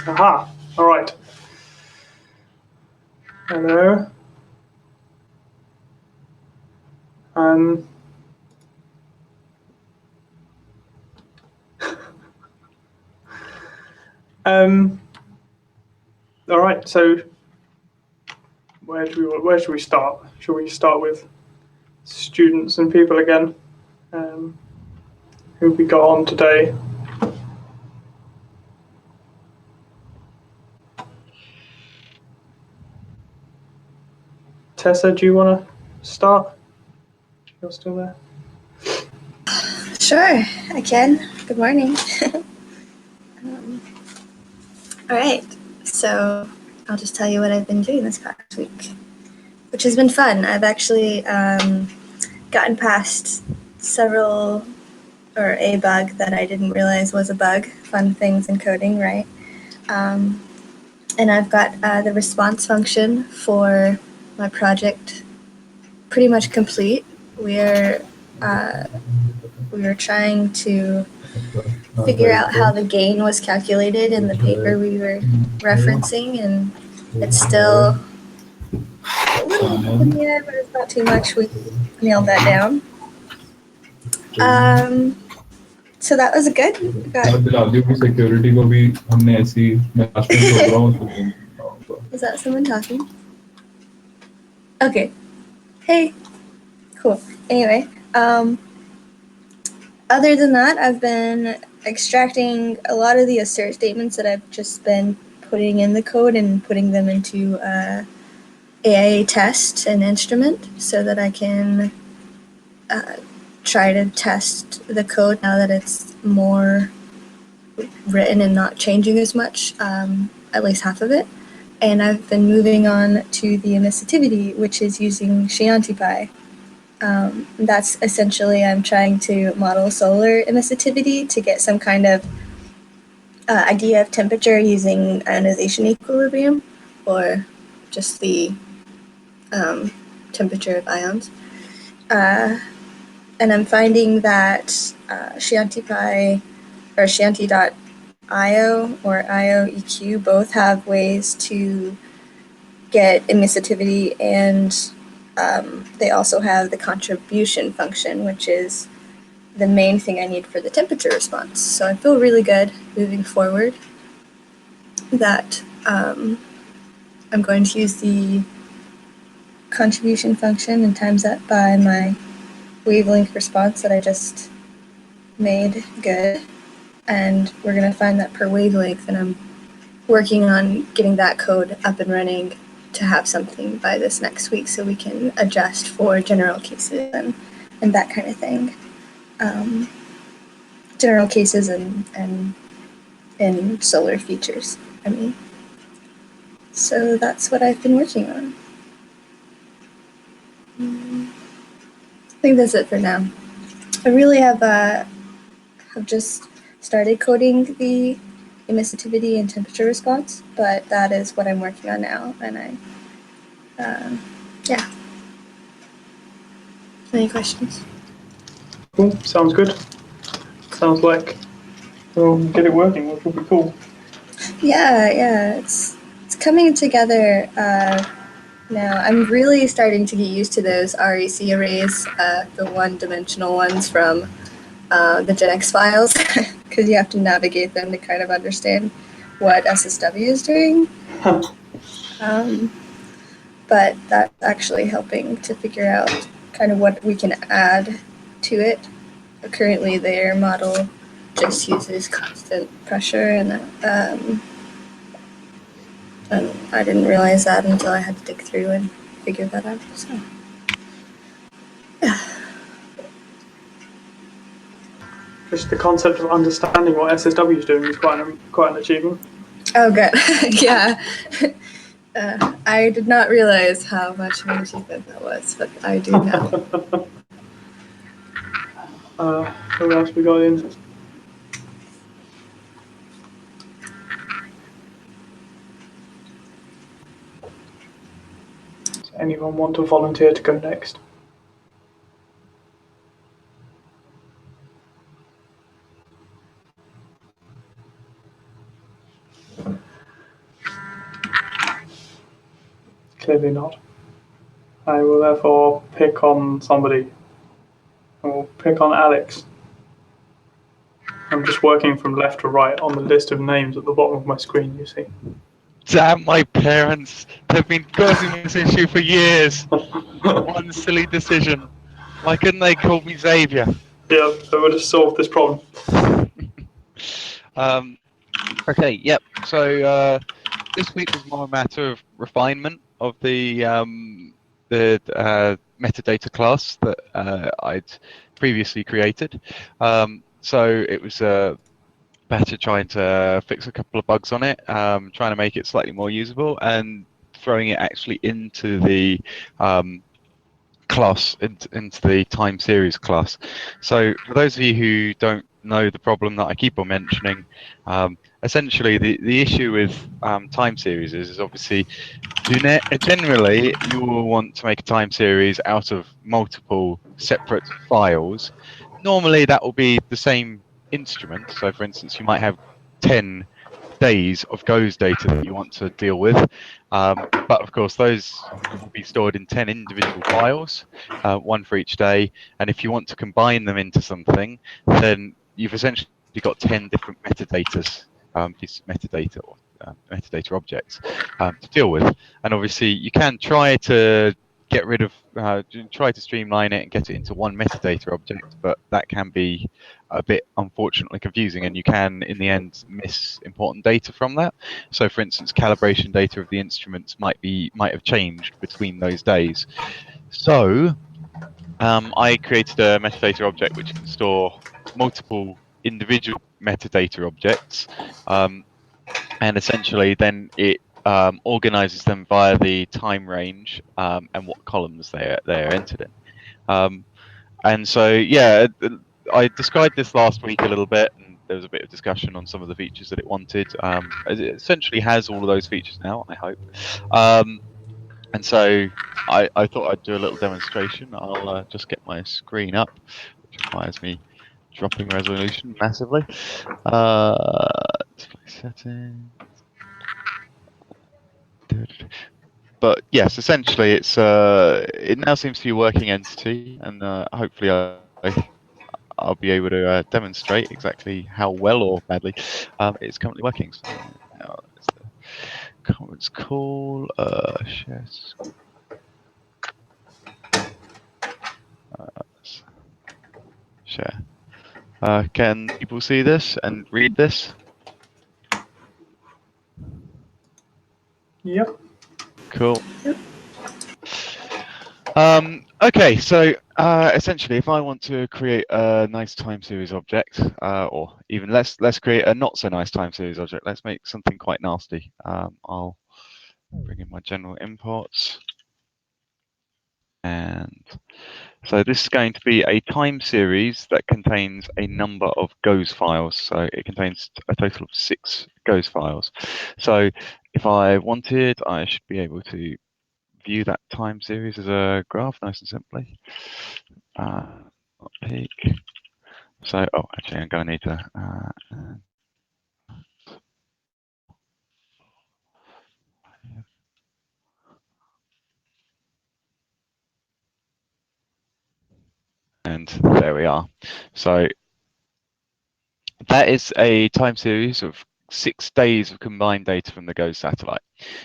Aha, all right. Hello. Um, all right, so where should we start? Should we start with students and people again? Who we got on today? Tessa, do you want to start? You're still there? Sure, I can. Good morning. All right, so I'll just tell you what I've been doing this past week, which has been fun. I've actually gotten past several, or a bug that I didn't realize was a bug. Fun things in coding, right? And I've got the response function for my project pretty much complete. We were trying to figure out how the gain was calculated in the paper we were referencing, and it's still a little up in the air, but it's not too much. We nailed that down. So that was good. security को भी हमने ऐसी मैं last time सोच रहा हूँ Is that someone talking? Okay. Hey. Cool. Anyway, other than that, I've been extracting a lot of the assert statements that I've just been putting in the code and putting them into AIA test and instrument so that I can try to test the code now that it's more written and not changing as much, at least half of it. And I've been moving on to the emissivity, which is using SunPy. That's essentially, I'm trying to model solar emissivity to get some kind of idea of temperature using ionization equilibrium, or just the temperature of ions. And I'm finding that SunPy or Shanty.io or IOEQ both have ways to get emissivity, and they also have the contribution function, which is the main thing I need for the temperature response. So I feel really good moving forward that I'm going to use the contribution function and times that by my wavelength response that I just made good. And we're going to find that per wavelength, and I'm working on getting that code up and running to have something by this next week so we can adjust for general cases and that kind of thing. General cases and solar features, I mean. So that's what I've been working on. I think that's it for now. I really have just started coding the emissivity and temperature response, but that is what I'm working on now, and yeah. Any questions? Cool, sounds good. Sounds like we'll get it working, which will be cool. Yeah, it's coming together now. I'm really starting to get used to those REC arrays, the one-dimensional ones from the GenX files, because you have to navigate them to kind of understand what SSW is doing. But that's actually helping to figure out kind of what we can add to it. Currently, their model just uses constant pressure, and I didn't realize that until I had to dig through and figure that out. So, yeah. Just the concept of understanding what SSW is doing is quite an achievement. Oh, good. Yeah. I did not realize how much of an achievement that was, but I do now. Who else we got in? Does anyone want to volunteer to go next? Clearly not. I will therefore pick on somebody. I will pick on Alex. I'm just working from left to right on the list of names at the bottom of my screen, you see. Damn my parents! They've been causing this issue for years. One silly decision. Why couldn't they call me Xavier? Yeah, I would have solved this problem. Okay, yep. So this week was more a matter of refinement of the metadata class that I'd previously created. So it was better trying to fix a couple of bugs on it, trying to make it slightly more usable, and throwing it actually into the class, into the time series class. So for those of you who don't know the problem that I keep on mentioning, essentially the issue with time series is obviously generally you will want to make a time series out of multiple separate files. Normally that will be the same instrument. So for instance, you might have 10 days of goes data that you want to deal with. But of course, those will be stored in 10 individual files, one for each day. And if you want to combine them into something, then you've essentially got 10 different metadatas, pieces of metadata or metadata objects to deal with. And obviously, you can try to get rid of, try to streamline it and get it into one metadata object, but that can be a bit unfortunately confusing, and you can in the end miss important data from that. So for instance, calibration data of the instruments might have changed between those days. So I created a metadata object which can store multiple individual metadata objects, and essentially then it organizes them via the time range and what columns they're entered in. And so, yeah, I described this last week a little bit, and there was a bit of discussion on some of the features that it wanted. It essentially has all of those features now, I hope. And so I thought I'd do a little demonstration. I'll just get my screen up, which requires me dropping resolution massively. Display settings. But yes, essentially, it now seems to be a working entity, and hopefully I'll be able to demonstrate exactly how well or badly it's currently working. So now it's the conference call, share, share. Can people see this and read this? Yep. Cool. Okay, so essentially, if I want to create a nice time series object, or even let's create a not so nice time series object. Let's make something quite nasty. I'll bring in my general imports, and so this is going to be a time series that contains a number of goes files. So it contains a total of 6 goes files. So if I wanted, I should be able to view that time series as a graph, nice and simply. Peak. So, oh, actually, I'm going to need to. And there we are. So that is a time series of 6 days of combined data from the GOES satellite.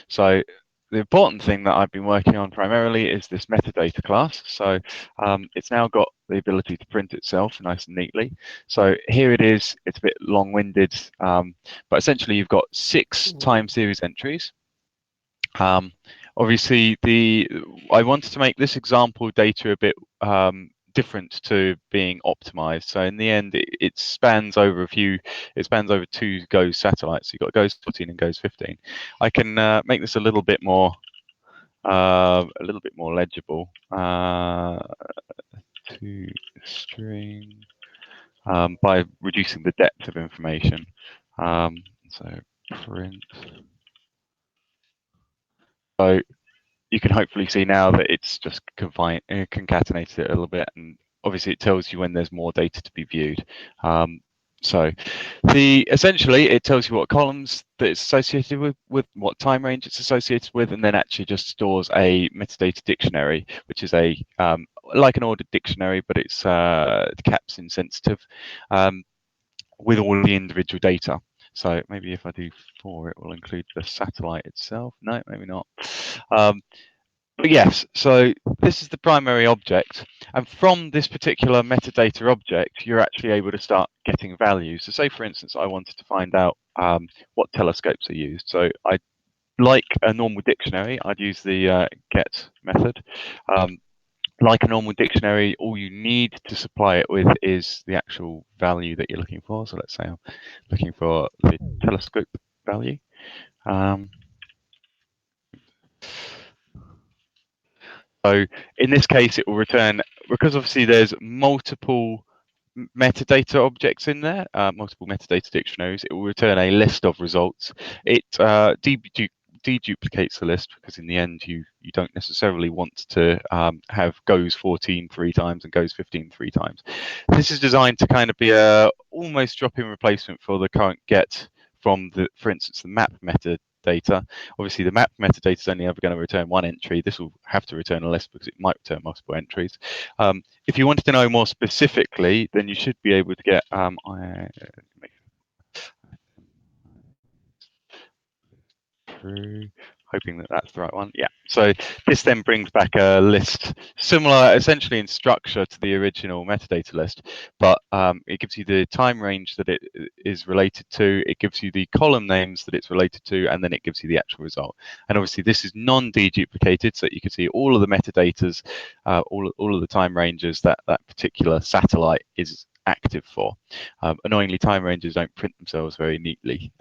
So the important thing that I've been working on primarily is this metadata class. So it's now got the ability to print itself nice and neatly. So here it is. It's a bit long-winded, but essentially you've got 6 time series entries. Obviously, I wanted to make this example data a bit different to being optimized. So in the end, it spans over it spans over 2 GOES satellites. So you've got GOES 14 and GOES 15. I can make this a little bit more legible. To string by reducing the depth of information. So print. So you can hopefully see now that it's just concatenated it a little bit, and obviously it tells you when there's more data to be viewed. So essentially it tells you what columns that it's associated with what time range it's associated with, and then actually just stores a metadata dictionary, which is a like an ordered dictionary, but it's caps insensitive, with all the individual data. So maybe if I do 4, it will include the satellite itself. No, maybe not. But yes, so this is the primary object, and from this particular metadata object, you're actually able to start getting values. So say, for instance, I wanted to find out what telescopes are used. So I, like a normal dictionary, I'd use the get method. Like a normal dictionary, all you need to supply it with is the actual value that you're looking for. So let's say I'm looking for the telescope value. So in this case, it will return, because obviously there's multiple metadata objects in there, multiple metadata dictionaries, it will return a list of results. It deduplicates the list, because in the end you don't necessarily want to have goes 14 3 times and goes 15 3 times. This is designed to kind of be a almost drop-in replacement for the current get from the, for instance, the map metadata. Obviously the map metadata is only ever going to return one entry. This will have to return a list because it might return multiple entries. If you wanted to know more specifically, then you should be able to get hoping that that's the right one. Yeah. So this then brings back a list similar, essentially in structure, to the original metadata list, but it gives you the time range that it is related to, it gives you the column names that it's related to, and then it gives you the actual result. And obviously this is non-deduplicated, so that you can see all of the metadatas, all of the time ranges that that particular satellite is active for. Annoyingly, time ranges don't print themselves very neatly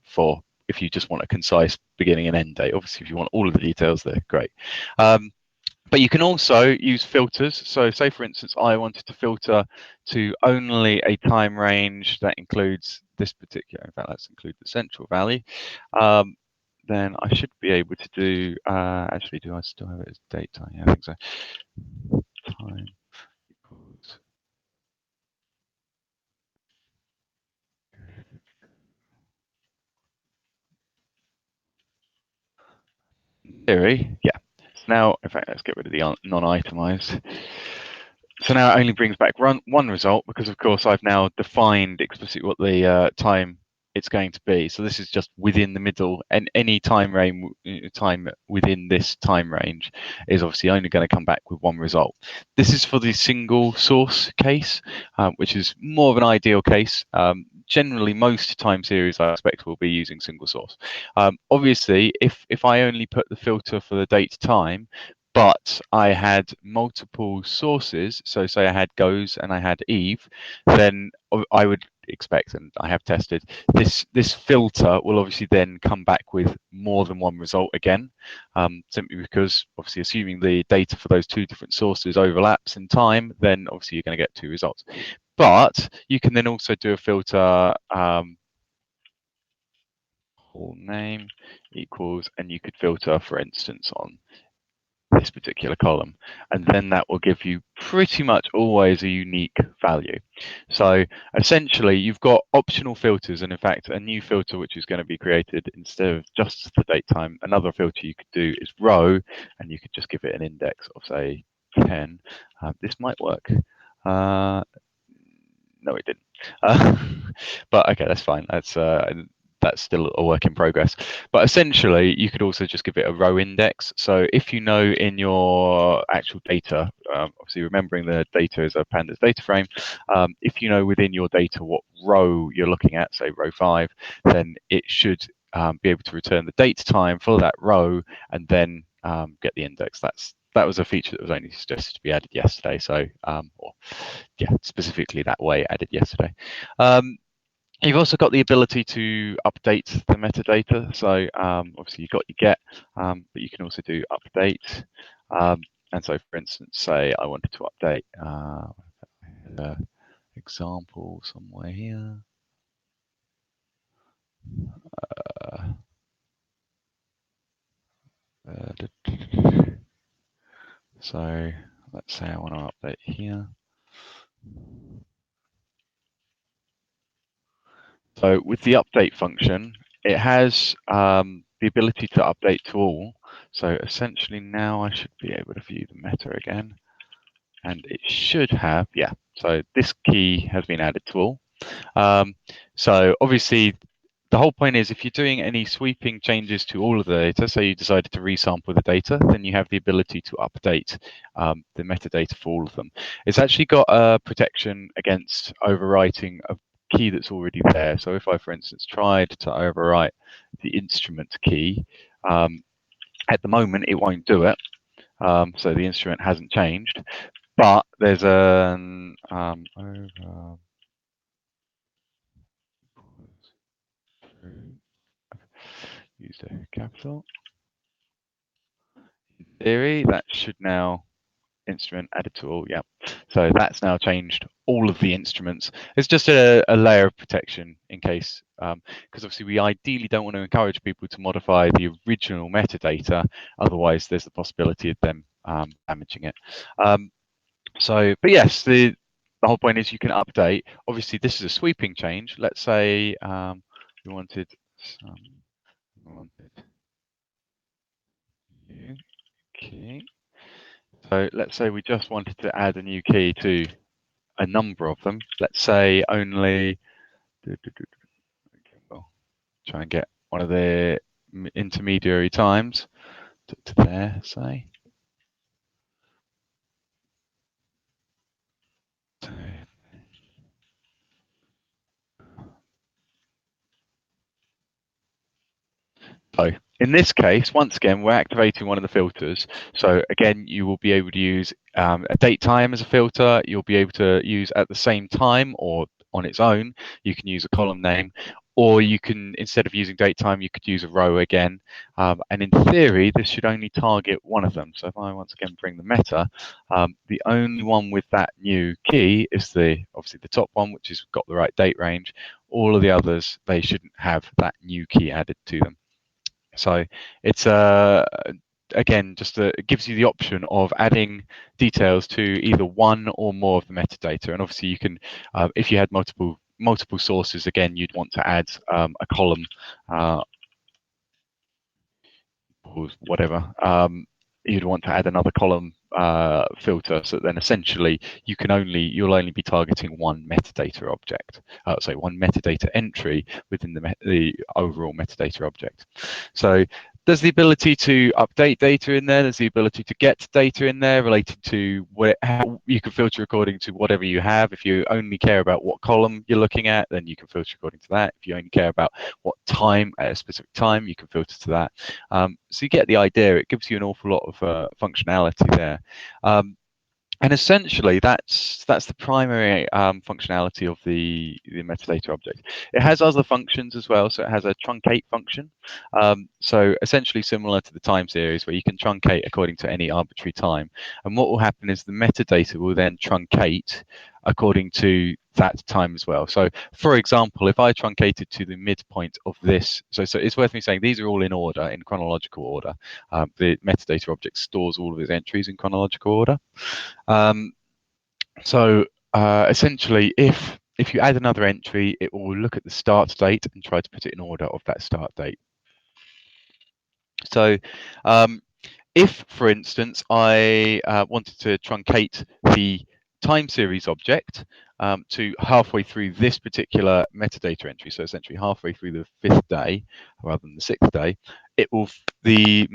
for if you just want a concise beginning and end date. Obviously, if you want all of the details, they're great. But you can also use filters. So say, for instance, I wanted to filter to only a time range that includes this particular, in fact, let's include the central valley. Then I should be able to do, actually, do I still have it as date time? Yeah, I think so. Time equals theory, yeah. So now, in fact, let's get rid of the non-itemized. So now it only brings back one result, because of course I've now defined explicitly what the time it's going to be. So this is just within the middle, and any time within this time range is obviously only going to come back with one result. This is for the single source case, which is more of an ideal case. Generally, most time series I expect will be using single source. Obviously, if I only put the filter for the date time, but I had multiple sources, so say I had goes and I had Eve, then I would expect, and I have tested, this filter will obviously then come back with more than one result again, simply because obviously assuming the data for those two different sources overlaps in time, then obviously you're going to get two results. But you can then also do a filter whole name equals, and you could filter, for instance, on this particular column, and then that will give you pretty much always a unique value. So essentially you've got optional filters, and in fact a new filter which is going to be created instead of just the date time. Another filter you could do is row, and you could just give it an index of say 10. This might work. No, it didn't. But okay, that's fine. That's still a work in progress. But essentially, you could also just give it a row index. So if you know in your actual data, obviously remembering the data is a pandas data frame, if you know within your data what row you're looking at, say row 5, then it should be able to return the date time for that row and then get the index. That was a feature that was only suggested to be added yesterday. So, or yeah, specifically that way added yesterday. You've also got the ability to update the metadata. So obviously you've got your get, but you can also do update. And so, for instance, say I wanted to update example somewhere here. So let's say I want to update here. So with the update function, it has the ability to update to all. So essentially now I should be able to view the meta again. And it should have, yeah. So this key has been added to all. So obviously, the whole point is if you're doing any sweeping changes to all of the data, so you decided to resample the data, then you have the ability to update the metadata for all of them. It's actually got a protection against overwriting a key that's already there. So if I, for instance, tried to overwrite the instrument key, at the moment it won't do it. So the instrument hasn't changed. But there's an use a capital. In theory, that should now instrument added to all. Yeah. So that's now changed all of the instruments. It's just a layer of protection in case, because obviously we ideally don't want to encourage people to modify the original metadata. Otherwise, there's the possibility of them damaging it. But yes, the whole point is you can update. Obviously, this is a sweeping change. Let's say we wanted some. Key. So let's say we just wanted to add a new key to a number of them. Let's say only. Well, try and get one of the intermediary times to there. Say. So in this case, once again, we're activating one of the filters. So again, you will be able to use a date time as a filter. You'll be able to use at the same time or on its own. You can use a column name, or you can, instead of using date time, you could use a row again. And in theory, this should only target one of them. So if I once again bring the meta, the only one with that new key is obviously the top one, which has got the right date range. All of the others, they shouldn't have that new key added to them. So it's again, it gives you the option of adding details to either one or more of the metadata. And obviously you can, if you had multiple sources, again, you'd want to add a column or whatever. You'd want to add another column filter, so then essentially you'll only be targeting one metadata object, one metadata entry within the overall metadata object. So there's the ability to update data in there. There's the ability to get data in there related to how you can filter according to whatever you have. If you only care about what column you're looking at, then you can filter according to that. If you only care about what time at a specific time, you can filter to that. So you get the idea. It gives you an awful lot of functionality there. And essentially, that's the primary functionality of the metadata object. It has other functions as well. So it has a truncate function. So essentially similar to the time series, where you can truncate according to any arbitrary time. And what will happen is the metadata will then truncate according to that time as well. So for example, if I truncated to the midpoint of this, so it's worth me saying these are all in order, in chronological order. The metadata object stores all of its entries in chronological order. Essentially, if you add another entry, it will look at the start date and try to put it in order of that start date. So if, for instance, I wanted to truncate the time series object to halfway through this particular metadata entry, so essentially halfway through the 5th day rather than the 6th day, it will the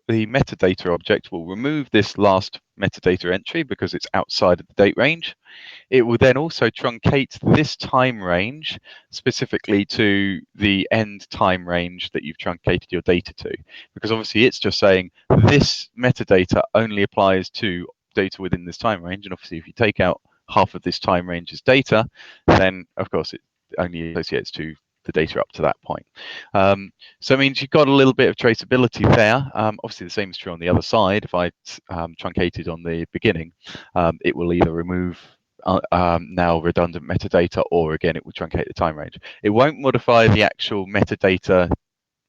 metadata object will remove this last metadata entry because it's outside of the date range. It will then also truncate this time range specifically to the end time range that you've truncated your data to, because obviously it's just saying this metadata only applies to data within this time range. And obviously if you take out half of this time range as data, then of course it only associates to the data up to that point. So it means you've got a little bit of traceability there. Obviously the same is true on the other side. If I truncated on the beginning, it will either remove now redundant metadata, or again it will truncate the time range. It won't modify the actual metadata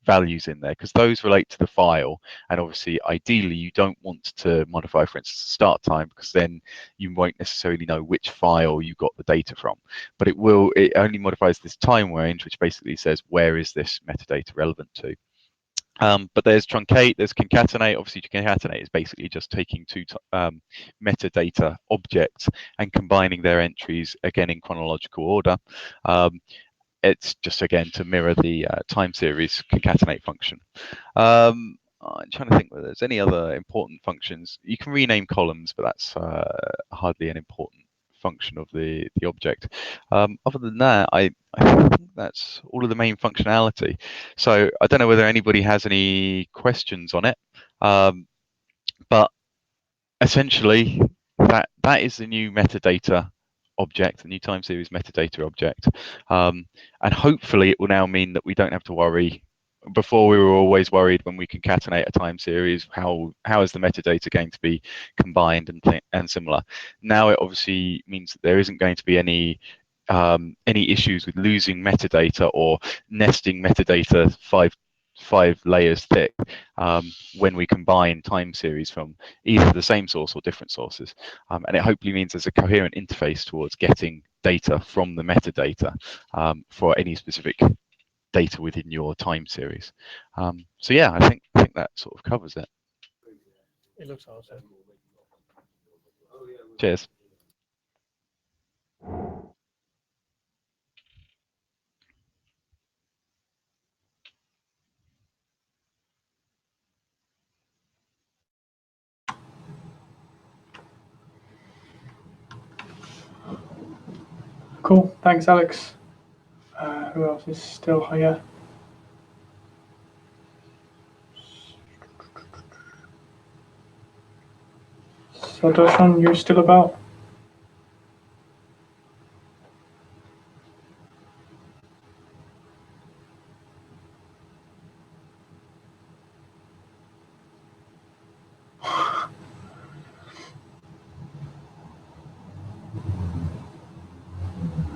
values in there, because those relate to the file, and obviously ideally you don't want to modify, for instance, the start time, because then you won't necessarily know which file you got the data from. But it only modifies this time range, which basically says where is this metadata relevant to. But there's truncate, there's concatenate. Obviously, concatenate is basically just taking two metadata objects and combining their entries again in chronological order. It's just again to mirror the time series concatenate function. I'm trying to think whether there's any other important functions. You can rename columns, but that's hardly an important function of the object. Other than that, I think that's all of the main functionality. So I don't know whether anybody has any questions on it, but essentially that is the new metadata object, the new time series metadata object, and hopefully it will now mean that we don't have to worry. Before we were always worried when we concatenate a time series, how is the metadata going to be combined and similar. Now it obviously means that there isn't going to be any issues with losing metadata or nesting metadata five layers thick when we combine time series from either the same source or different sources. And it hopefully means there's a coherent interface towards getting data from the metadata for any specific data within your time series. So yeah, I think that sort of covers it. It looks awesome. Cheers. Cool. Thanks, Alex. Who else is still here? So, Darshan, you still about?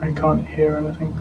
I can't hear anything.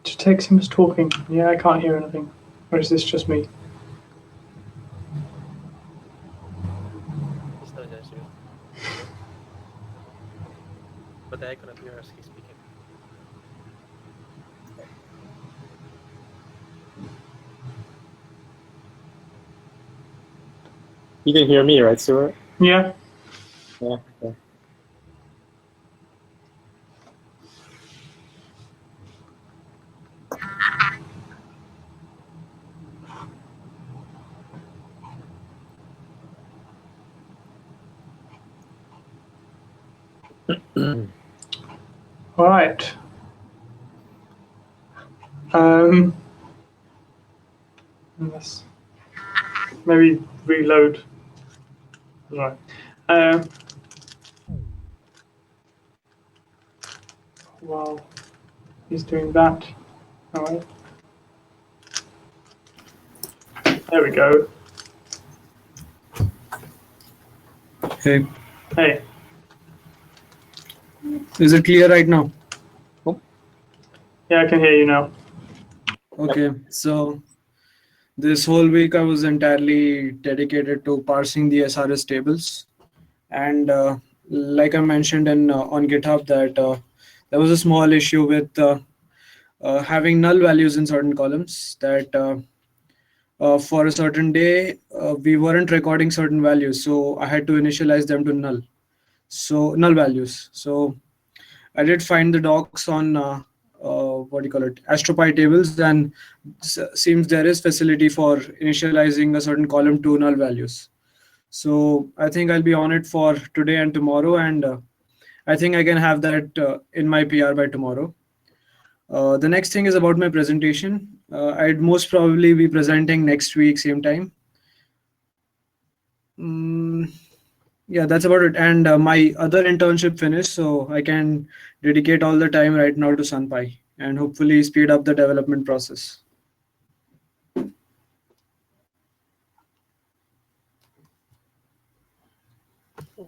Just takes him as talking. Yeah, I can't hear anything. Or is this just me? It's not just you. But the icon appears he's speaking. You can hear me, right, Stuart? Yeah. Yeah. Okay. All right. Let's maybe reload. Right. While he's doing that. All right. There we go. Hey, Hey. is it clear right now? Yeah, I can hear you now. Okay, so this whole week I was entirely dedicated to parsing the SRS tables, and like I mentioned on GitHub that there was a small issue with having null values in certain columns that for a certain day we weren't recording certain values, so I had to initialize them to null. So null values. So I did find the docs on what do you call it, SunPy tables, and seems there is facility for initializing a certain column to null values. So I think I'll be on it for today and tomorrow, and I think I can have that in my PR by tomorrow. The next thing is about my presentation. I'd most probably be presenting next week, same time. Yeah, that's about it. And my other internship finished, so I can dedicate all the time right now to SunPy and hopefully speed up the development process.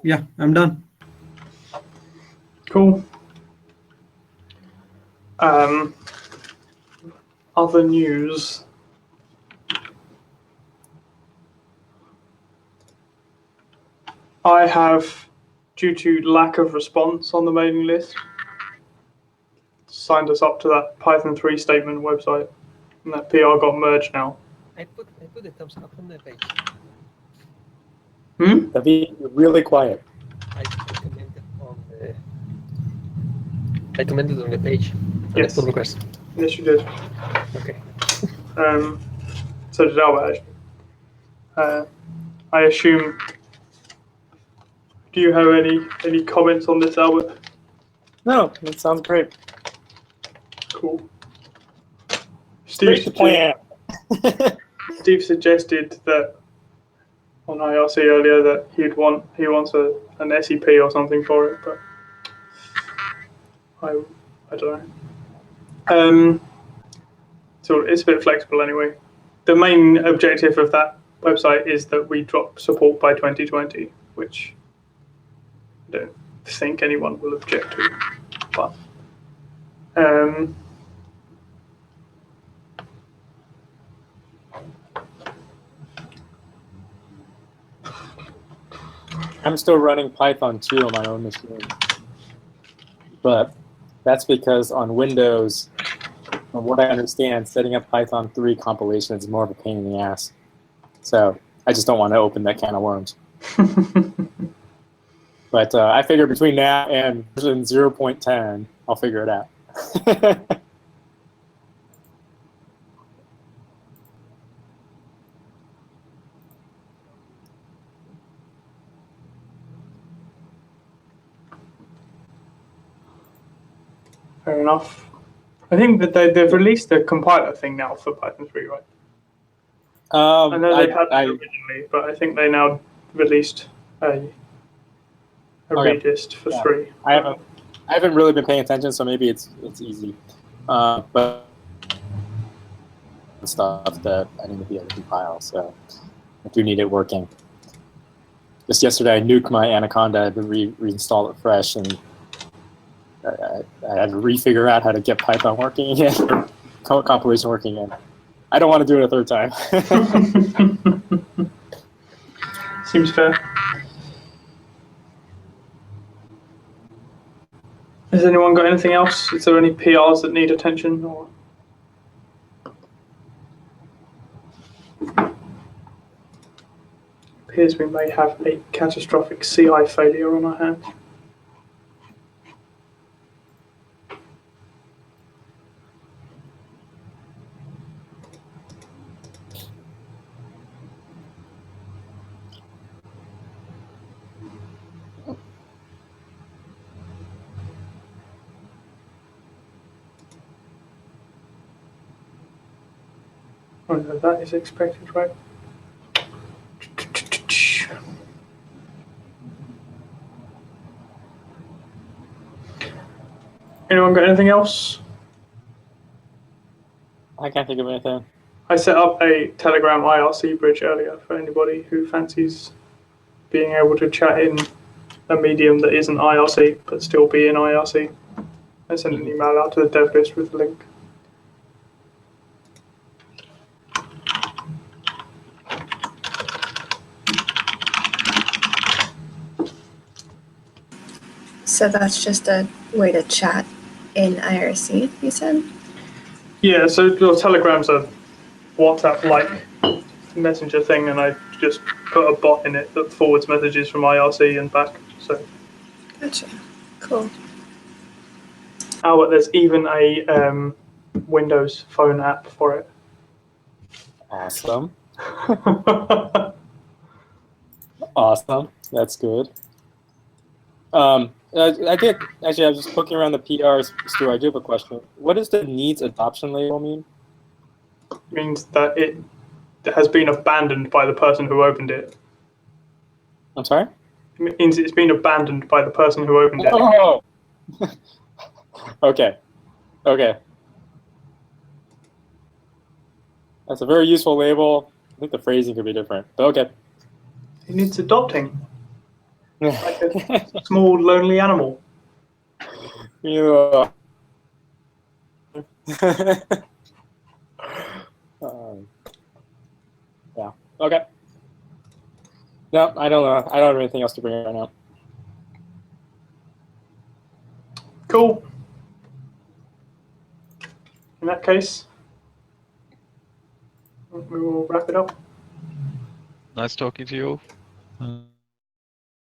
Yeah, I'm done. Cool. Other news. I have, due to lack of response on the mailing list, signed us up to that Python 3 statement website, and that PR got merged now. I put the thumbs up on the page. David, you're really quiet. I commented on the page. And Yes. I put request. Yes, you did. Okay. So did Albert, actually. I assume. Do you have any comments on this, Albert? No, that sounds great. Cool. Great to plan. Steve suggested that on IRC earlier that he wants an SEP or something for it, but I don't know. So it's a bit flexible anyway. The main objective of that website is that we drop support by 2020, which I don't think anyone will object to. But I'm still running Python 2 on my own machine. But that's because on Windows, from what I understand, setting up Python 3 compilation is more of a pain in the ass. So I just don't want to open that can of worms. But I figure between now and version 0.10, I'll figure it out. Fair enough. I think that they've released the compiler thing now for Python 3, right? I know they had it originally, but I think they now released a redist for 3. I haven't really been paying attention, so maybe it's easy. But stuff that I need to be able to compile, so I do need it working. Just yesterday, I nuked my Anaconda. I had to reinstall it fresh, and I had to refigure out how to get Python working again, compilation working again. I don't want to do it a third time. Seems fair. Has anyone got anything else? Is there any PRs that need attention? Or appears we may have a catastrophic CI failure on our hands. Oh no, that is expected, right? Anyone got anything else? I can't think of anything. I set up a Telegram IRC bridge earlier for anybody who fancies being able to chat in a medium that isn't IRC but still be in IRC. I sent an email out to the dev list with the link. So that's just a way to chat in IRC, you said? Yeah, so Telegram's a WhatsApp-like messenger thing, and I just put a bot in it that forwards messages from IRC and back. So. Gotcha. Cool. Oh, there's even a Windows phone app for it. Awesome. Awesome. That's good. I think actually I was just poking around the PRs, Stu. I do have a question. What does the needs adoption label mean? It means that it has been abandoned by the person who opened it. I'm sorry. It means it's been abandoned by the person who opened it. Oh. Okay. Okay. That's a very useful label. I think the phrasing could be different, but okay. It needs adopting, like a small lonely animal. Yeah. Yeah. Okay. No, I don't know. I don't have anything else to bring up right now. Cool. In that case, we will wrap it up. Nice talking to you all.